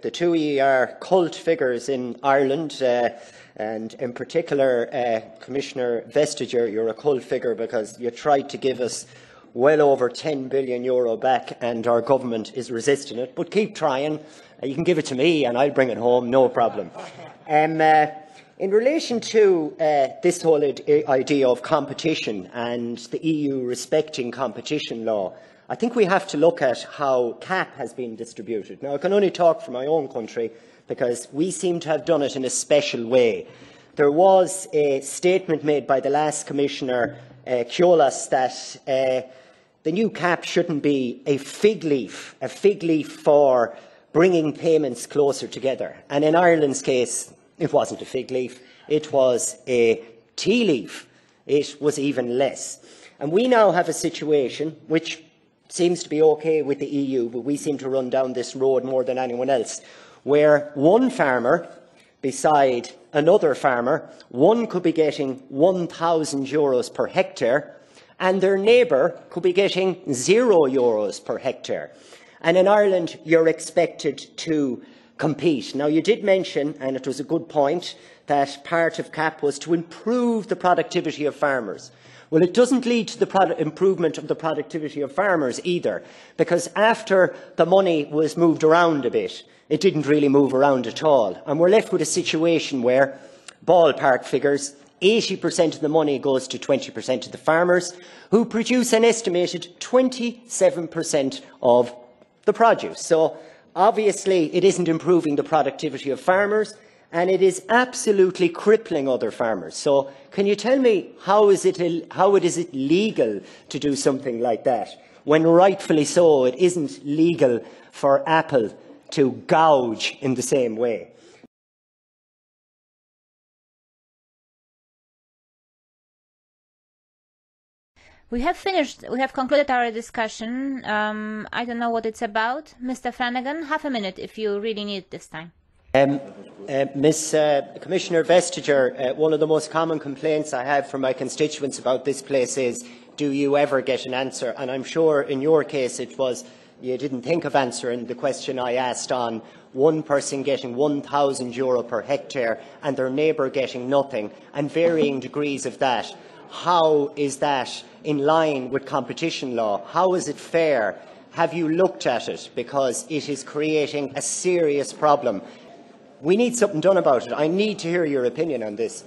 The two of you are cult figures in Ireland, and in particular, Commissioner Vestager, you're a cult figure because you tried to give us well over €10 billion back and our government is resisting it. But keep trying. You can give it to me and I'll bring it home, no problem. In relation to this whole idea of competition and the EU respecting competition law, I think we have to look at how CAP has been distributed. Now, I can only talk for my own country because we seem to have done it in a special way. There was a statement made by the last Commissioner, Kiolas, that the new CAP shouldn't be a fig leaf for bringing payments closer together. And in Ireland's case, it wasn't a fig leaf, it was a tea leaf. It was even less. And we now have a situation which seems to be okay with the EU, but we seem to run down this road more than anyone else, where one farmer beside another farmer, one could be getting €1,000 per hectare, and their neighbour could be getting €0 per hectare. And in Ireland, you're expected to compete. Now, you did mention, and it was a good point, that part of CAP was to improve the productivity of farmers. Well, it doesn't lead to the improvement of the productivity of farmers either, because after the money was moved around a bit, it didn't really move around at all. And we're left with a situation where, ballpark figures, 80% of the money goes to 20% of the farmers, who produce an estimated 27% of the produce. So, obviously, it isn't improving the productivity of farmers, and it is absolutely crippling other farmers. So, can you tell me how is it legal to do something like that, when rightfully so it isn't legal for Apple to gouge in the same way? We have concluded our discussion. I don't know what it's about. Mr. Flanagan, half a minute if you really need it this time. Commissioner Vestager, one of the most common complaints I have from my constituents about this place is, do you ever get an answer? And I'm sure in your case it was, you didn't think of answering the question I asked on one person getting €1,000 per hectare and their neighbour getting nothing, and varying degrees of that. How is that in line with competition law? How is it fair? Have you looked at it? Because it is creating a serious problem. We need something done about it. I need to hear your opinion on this.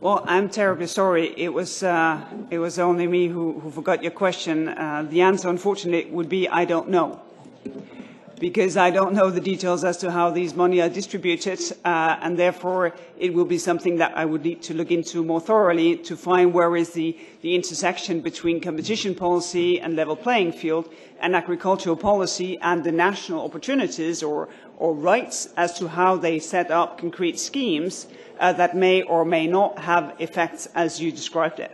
Well, I'm terribly sorry. It was only me who forgot your question. The answer, unfortunately, would be I don't know, because I don't know the details as to how these money are distributed, and therefore it will be something that I would need to look into more thoroughly to find where is the intersection between competition policy and level playing field and agricultural policy and the national opportunities or rights as to how they set up concrete schemes that may or may not have effects as you described it.